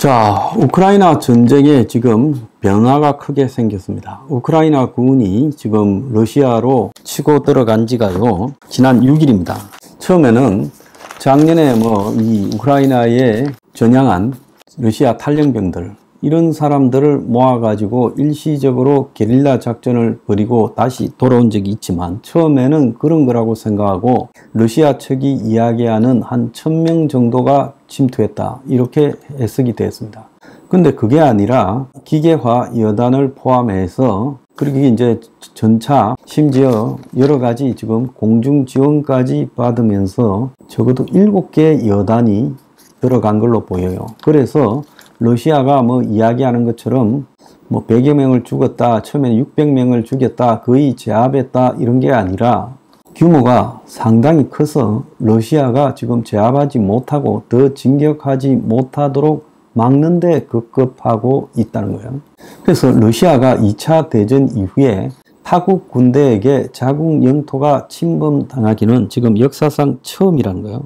자, 우크라이나 전쟁에 지금 변화가 크게 생겼습니다. 우크라이나 군이 지금 러시아로 치고 들어간 지가요, 지난 6일입니다. 처음에는 작년에 이 우크라이나에 전향한 러시아 탈영병들, 이런 사람들을 모아가지고 일시적으로 게릴라 작전을 벌이고 다시 돌아온 적이 있지만, 처음에는 그런 거라고 생각하고 러시아 측이 이야기하는 한 1000명 정도가 침투했다, 이렇게 해석이 되었습니다. 근데 그게 아니라 기계화 여단을 포함해서, 그리고 이제 전차, 심지어 여러 가지 지금 공중 지원까지 받으면서 적어도 7개의 여단이 들어간 걸로 보여요. 그래서 러시아가 이야기하는 것처럼 100여 명을 죽였다, 처음에는 600명을 죽였다, 거의 제압했다, 이런 게 아니라 규모가 상당히 커서 러시아가 지금 제압하지 못하고 더 진격하지 못하도록 막는 데 급급하고 있다는 거예요. 그래서 러시아가 2차 대전 이후에 타국 군대에게 자국 영토가 침범당하기는 지금 역사상 처음이라는 거예요.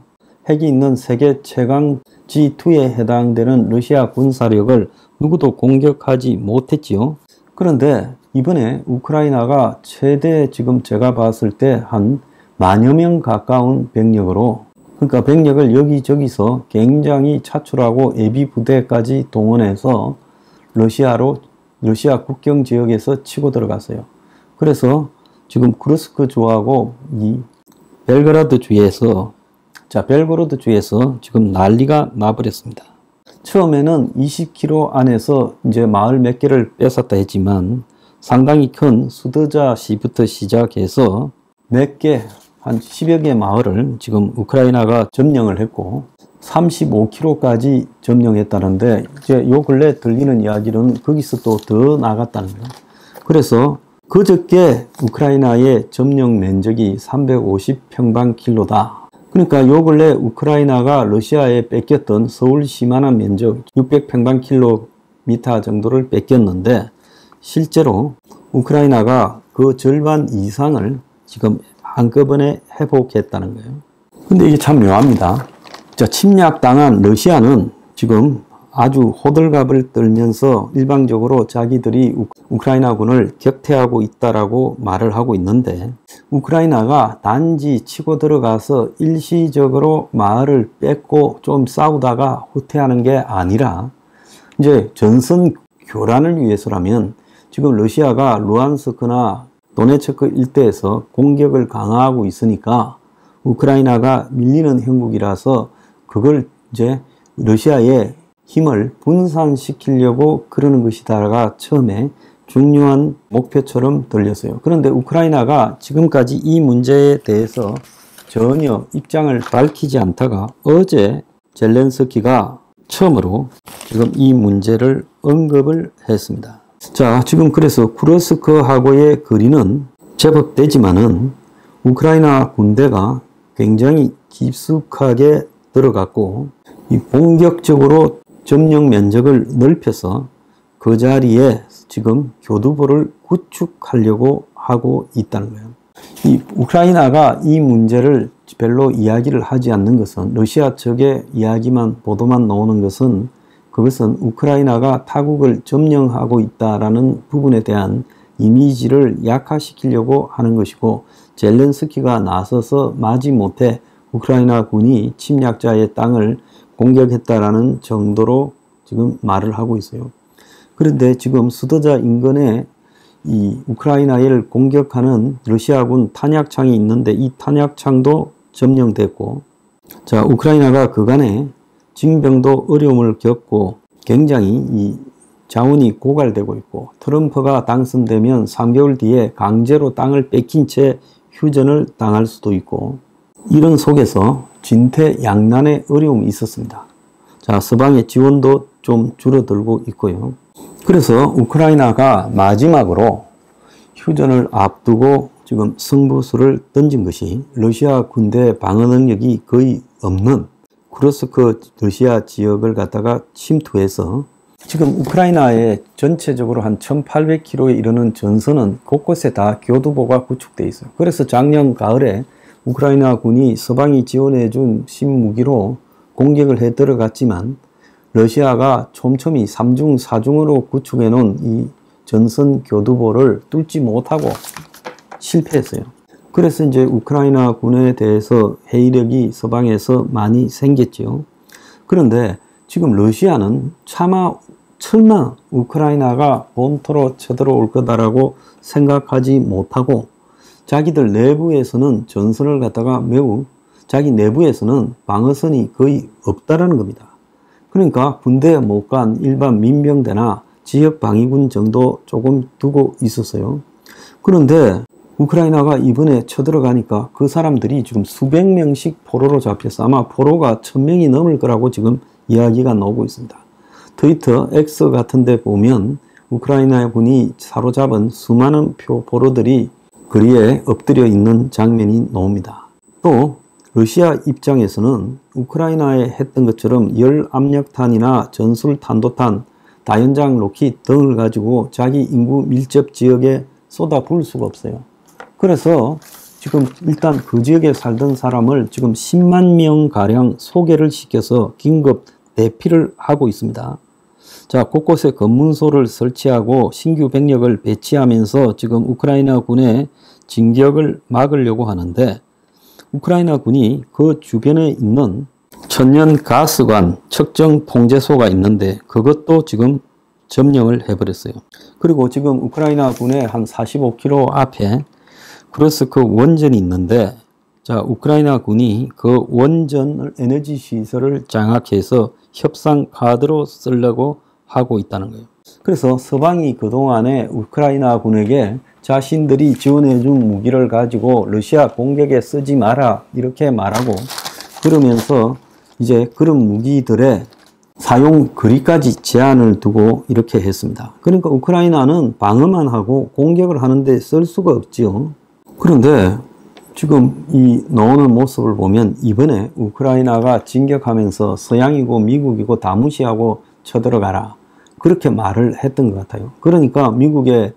핵이 있는 세계 최강 G2에 해당되는 러시아 군사력을 누구도 공격하지 못했지요. 그런데 이번에 우크라이나가 최대, 지금 제가 봤을 때 한 10,000여 명 가까운 병력으로, 그러니까 병력을 여기저기서 굉장히 차출하고 예비 부대까지 동원해서 러시아 국경 지역에서 치고 들어갔어요. 그래서 지금 쿠르스크 주하고 이 벨그라드 주에서 지금 난리가 나버렸습니다. 처음에는 20km 안에서 이제 마을 몇 개를 뺏었다 했지만, 상당히 큰 수드자시부터 시작해서 몇 개, 한 10여 개 마을을 지금 우크라이나가 점령을 했고 35km까지 점령했다는데, 이제 요 근래 들리는 이야기는 거기서 또 더 나갔다는 거예요. 그래서 그저께 우크라이나의 점령 면적이 350평방킬로다. 그러니까 요 근래 우크라이나가 러시아에 뺏겼던 서울시만한 면적 600평방킬로미터 정도를 뺏겼는데, 실제로 우크라이나가 그 절반 이상을 지금 한꺼번에 회복했다는 거예요. 근데 이게 참 묘합니다. 자, 침략당한 러시아는 지금 아주 호들갑을 떨면서 일방적으로 자기들이 우크라이나군을 격퇴하고 있다라고 말을 하고 있는데, 우크라이나가 단지 치고 들어가서 일시적으로 마을을 뺏고 좀 싸우다가 후퇴하는 게 아니라, 이제 전선 교란을 위해서라면 지금 러시아가 루안스크나 도네츠크 일대에서 공격을 강화하고 있으니까 우크라이나가 밀리는 형국이라서 그걸 이제 러시아의 힘을 분산시키려고 그러는 것이다가 처음에 중요한 목표처럼 들렸어요. 그런데 우크라이나가 지금까지 이 문제에 대해서 전혀 입장을 밝히지 않다가 어제 젤렌스키가 처음으로 지금 이 문제를 언급을 했습니다. 자, 지금 그래서 쿠르스크하고의 거리는 제법 되지만은 우크라이나 군대가 굉장히 깊숙하게 들어갔고, 이 본격적으로 점령 면적을 넓혀서 그 자리에 지금 교두보를 구축하려고 하고 있다는 거예요. 이 우크라이나가 이 문제를 별로 이야기를 하지 않는 것은, 러시아 측의 이야기만, 보도만 나오는 것은, 그것은 우크라이나가 타국을 점령하고 있다라는 부분에 대한 이미지를 약화시키려고 하는 것이고, 젤렌스키가 나서서 마지못해 우크라이나 군이 침략자의 땅을 공격했다라는 정도로 지금 말을 하고 있어요. 그런데 지금 수도자 인근에 이 우크라이나를 공격하는 러시아군 탄약창이 있는데, 이 탄약창도 점령됐고, 자, 우크라이나가 그간에 징병도 어려움을 겪고 굉장히 이 자원이 고갈되고 있고, 트럼프가 당선되면 3개월 뒤에 강제로 땅을 뺏긴 채 휴전을 당할 수도 있고, 이런 속에서 진퇴양난의 어려움이 있었습니다. 자, 서방의 지원도 좀 줄어들고 있고요. 그래서 우크라이나가 마지막으로 휴전을 앞두고 지금 승부수를 던진 것이, 러시아 군대 방어 능력이 거의 없는 쿠르스크 러시아 지역을 갖다가 침투해서 지금 우크라이나에 전체적으로 한 1800km에 이르는 전선은 곳곳에 다 교두보가 구축되어 있어요. 그래서 작년 가을에 우크라이나 군이 서방이 지원해준 신무기로 공격을 해 들어갔지만 러시아가 촘촘히 3중, 4중으로 구축해 놓은 이 전선 교두보를 뚫지 못하고 실패했어요. 그래서 이제 우크라이나 군에 대해서 회의력이 서방에서 많이 생겼죠. 그런데 지금 러시아는 설마 우크라이나가 본토로 쳐들어올 거다라고 생각하지 못하고 자기들 내부에서는 전선을 갖다가 자기 내부에서는 방어선이 거의 없다라는 겁니다. 그러니까 군대에 못 간 일반 민병대나 지역 방위군 정도 조금 두고 있었어요. 그런데 우크라이나가 이번에 쳐들어가니까 그 사람들이 지금 수백 명씩 포로로 잡혀서 아마 포로가 1000명이 넘을 거라고 지금 이야기가 나오고 있습니다. 트위터 X 같은 데 보면 우크라이나 군이 사로잡은 수많은 포로들이 거리에 엎드려 있는 장면이 나옵니다. 또 러시아 입장에서는 우크라이나에 했던 것처럼 열압력탄이나 전술탄도탄, 다연장 로켓 등을 가지고 자기 인구 밀접 지역에 쏟아부을 수가 없어요. 그래서 지금 일단 그 지역에 살던 사람을 지금 10만 명가량 소개를 시켜서 긴급 대피를 하고 있습니다. 자, 곳곳에 검문소를 설치하고 신규 병력을 배치하면서 지금 우크라이나 군의 진격을 막으려고 하는데 우크라이나 군이 그 주변에 있는 천연 가스관 측정 통제소가 있는데 그것도 지금 점령을 해버렸어요. 그리고 지금 우크라이나 군의 한 45km 앞에 크루스크 원전이 있는데 자, 우크라이나 군이 그 원전 에너지 시설을 장악해서 협상 카드로 쓰려고 하고 있다는 거예요. 그래서 서방이 그동안에 우크라이나 군에게 자신들이 지원해준 무기를 가지고 러시아 공격에 쓰지 마라 이렇게 말하고 그러면서 이제 그런 무기들의 사용 거리까지 제한을 두고 이렇게 했습니다. 그러니까 우크라이나는 방어만 하고 공격을 하는데 쓸 수가 없지요. 그런데 지금 이 나오는 모습을 보면 이번에 우크라이나가 진격하면서 서양이고 미국이고 다 무시하고 쳐들어가라 그렇게 말을 했던 것 같아요. 그러니까 미국의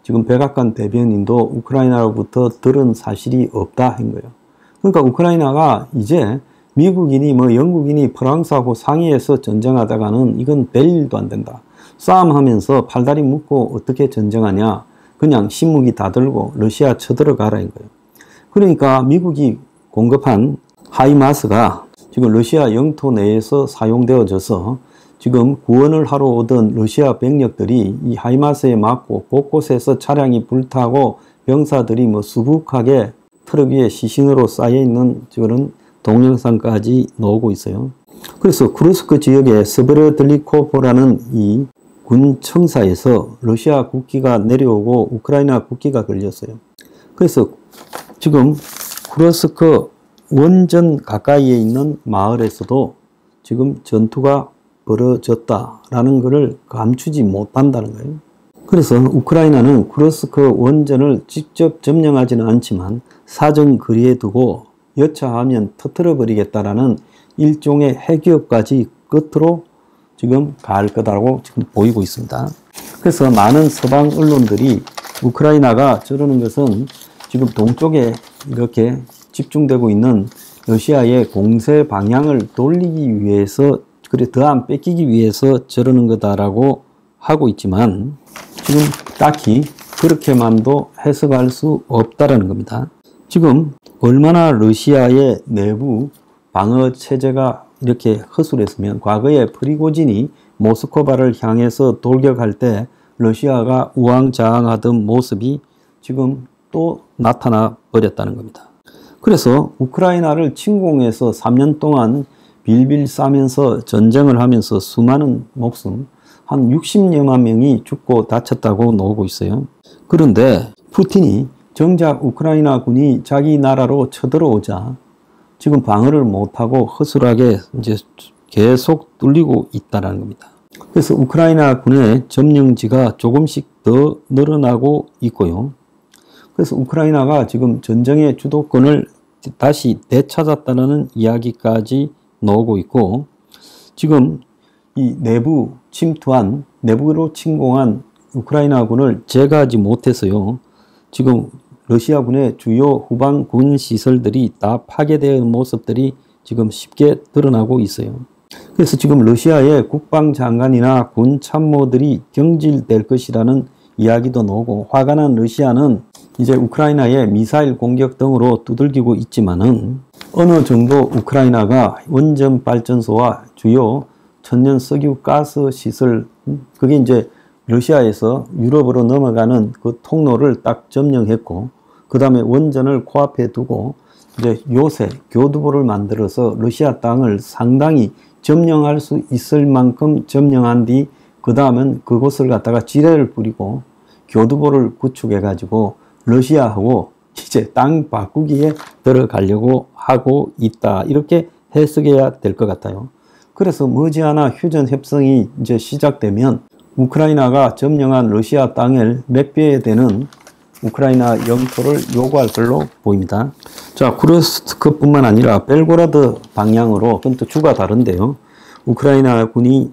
지금 백악관 대변인도 우크라이나로부터 들은 사실이 없다 한 거예요. 그러니까 우크라이나가 이제 미국인이 영국인이 프랑스하고 상의해서 전쟁하다가는 이건 될 일도 안 된다. 싸움하면서 팔다리 묶고 어떻게 전쟁하냐. 그냥 신무기 다 들고 러시아 쳐들어가라 인 거예요. 그러니까 미국이 공급한 하이마스가 지금 러시아 영토 내에서 사용되어져서 지금 구원을 하러 오던 러시아 병력들이 이 하이마스에 맞고 곳곳에서 차량이 불타고 병사들이 수북하게 트럭 위에 시신으로 쌓여있는 그런 동영상까지 나오고 있어요. 그래서 쿠르스크 지역의 스베르들리코프라는 이 군 청사에서 러시아 국기가 내려오고 우크라이나 국기가 걸렸어요. 그래서 지금 쿠르스크 원전 가까이에 있는 마을에서도 지금 전투가 벌어졌다라는 것을 감추지 못한다는 거예요. 그래서 우크라이나는 쿠르스크 원전을 직접 점령하지는 않지만 사정거리에 두고 여차하면 터뜨려 버리겠다라는 일종의 핵위협까지 끝으로 지금 갈 거다라고 지금 보이고 있습니다. 그래서 많은 서방 언론들이 우크라이나가 저러는 것은 지금 동쪽에 이렇게 집중되고 있는 러시아의 공세 방향을 돌리기 위해서 그래 더 안 뺏기기 위해서 저러는 거다라고 하고 있지만 지금 딱히 그렇게만도 해석할 수 없다라는 겁니다. 지금 얼마나 러시아의 내부 방어 체제가 이렇게 허술했으면 과거에 프리고진이 모스크바를 향해서 돌격할 때 러시아가 우왕좌왕하던 모습이 지금 또 나타나 버렸다는 겁니다. 그래서 우크라이나를 침공해서 3년 동안 빌빌 싸면서 전쟁을 하면서 수많은 목숨, 한 60여만 명이 죽고 다쳤다고 나오고 있어요. 그런데 푸틴이 정작 우크라이나 군이 자기 나라로 쳐들어오자 지금 방어를 못하고 허술하게 이제 계속 뚫리고 있다는 겁니다. 그래서 우크라이나 군의 점령지가 조금씩 더 늘어나고 있고요. 그래서 우크라이나가 지금 전쟁의 주도권을 다시 되찾았다는 이야기까지 나오고 있고 지금 이 내부로 침공한 우크라이나군을 제거하지 못해서요. 지금 러시아군의 주요 후방 군 시설들이 다 파괴되는 모습들이 지금 쉽게 드러나고 있어요. 그래서 지금 러시아의 국방장관이나 군 참모들이 경질될 것이라는 이야기도 나오고, 화가 난 러시아는 이제 우크라이나의 미사일 공격 등으로 두들기고 있지만은 어느 정도 우크라이나가 원전 발전소와 주요 천연 석유 가스 시설, 그게 이제 러시아에서 유럽으로 넘어가는 그 통로를 딱 점령했고, 그 다음에 원전을 코앞에 두고 이제 요새 교두보를 만들어서 러시아 땅을 상당히 점령할 수 있을 만큼 점령한 뒤, 그 다음은 그곳을 갖다가 지뢰를 뿌리고 교두보를 구축해 가지고 러시아하고 이제 땅 바꾸기에 들어가려고 하고 있다, 이렇게 해석해야 될 것 같아요. 그래서 머지않아 휴전 협상이 이제 시작되면 우크라이나가 점령한 러시아 땅을 몇 배 되는 우크라이나 영토를 요구할 걸로 보입니다. 자, 쿠르스크뿐만 아니라 벨고라드 방향으로, 그건 또 주가 다른데요, 우크라이나 군이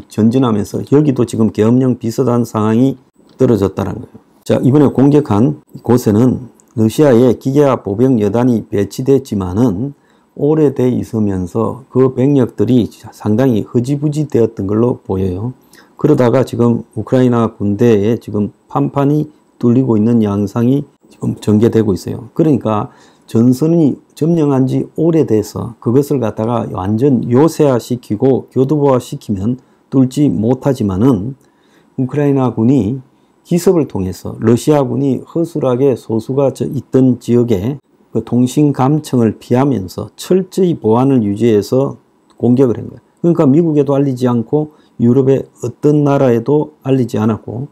전진하면서 여기도 지금 계엄령 비슷한 상황이 떨어졌다는 거예요. 자, 이번에 공격한 곳에는 러시아의 기계화 보병 여단이 배치됐지만은 오래돼 있으면서 그 병력들이 상당히 흐지부지 되었던 걸로 보여요. 그러다가 지금 우크라이나 군대에 지금 판판이 뚫리고 있는 양상이 지금 전개되고 있어요. 그러니까 전선이 점령한 지 오래돼서 그것을 갖다가 완전 요새화 시키고 교두보화 시키면 뚫지 못하지만은 우크라이나 군이 기습을 통해서 러시아 군이 허술하게 소수가 있던 지역에 그 통신 감청을 피하면서 철저히 보안을 유지해서 공격을 한 거예요. 그러니까 미국에도 알리지 않고 유럽의 어떤 나라에도 알리지 않았고,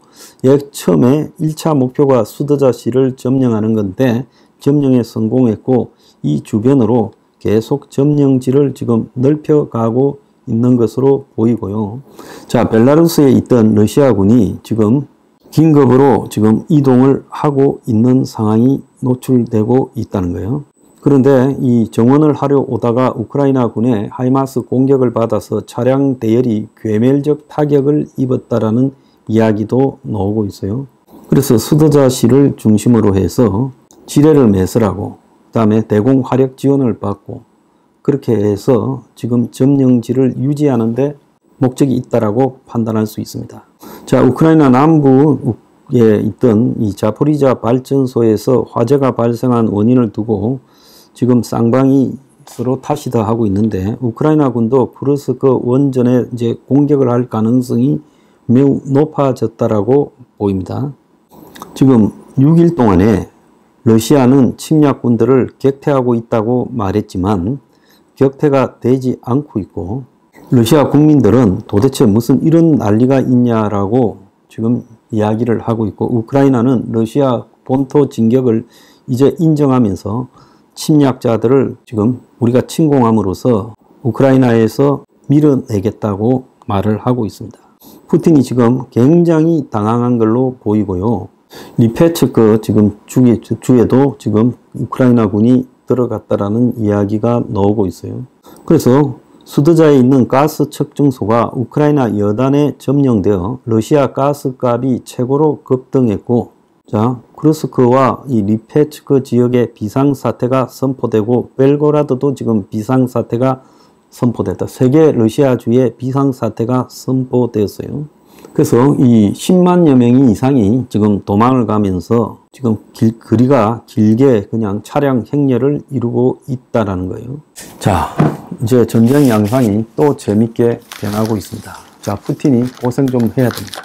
처음에 1차 목표가 수도자시를 점령하는 건데 점령에 성공했고, 이 주변으로 계속 점령지를 지금 넓혀가고 있는 것으로 보이고요. 자, 벨라루스에 있던 러시아군이 지금 긴급으로 지금 이동을 하고 있는 상황이 노출되고 있다는 거예요. 그런데 이 정원을 하려 오다가 우크라이나 군의 하이마스 공격을 받아서 차량 대열이 괴멸적 타격을 입었다라는 이야기도 나오고 있어요. 그래서 수도자시를 중심으로 해서 지뢰를 매설하고, 그 다음에 대공 화력 지원을 받고, 그렇게 해서 지금 점령지를 유지하는 데 목적이 있다라고 판단할 수 있습니다. 자, 우크라이나 남부에 있던 이 자포리자 발전소에서 화재가 발생한 원인을 두고 지금 쌍방이 서로 탓이다 하고 있는데, 우크라이나 군도 쿠르스크 원전에 이제 공격을 할 가능성이 매우 높아졌다라고 보입니다. 지금 6일 동안에 러시아는 침략군들을 격퇴하고 있다고 말했지만 격퇴가 되지 않고 있고, 러시아 국민들은 도대체 무슨 이런 난리가 있냐라고 지금 이야기를 하고 있고, 우크라이나는 러시아 본토 진격을 이제 인정하면서 침략자들을 지금 우리가 침공함으로써 우크라이나에서 밀어내겠다고 말을 하고 있습니다. 푸틴이 지금 굉장히 당황한 걸로 보이고요. 리페츠크 지금 주에도 지금 우크라이나 군이 들어갔다라는 이야기가 나오고 있어요. 그래서 수도자에 있는 가스 측정소가 우크라이나 여단에 점령되어 러시아 가스값이 최고로 급등했고, 자, 쿠르스크와 이 리페츠크 지역에 비상사태가 선포되고, 벨고라드도 지금 비상사태가 선포됐다. 세 개 러시아주에 비상사태가 선포되었어요. 그래서 이 10만여 명이 이상이 지금 도망을 가면서 지금 거리가 길게 그냥 차량 행렬을 이루고 있다라는 거예요. 자, 이제 전쟁 양상이 또 재밌게 변하고 있습니다. 자, 푸틴이 고생 좀 해야 됩니다.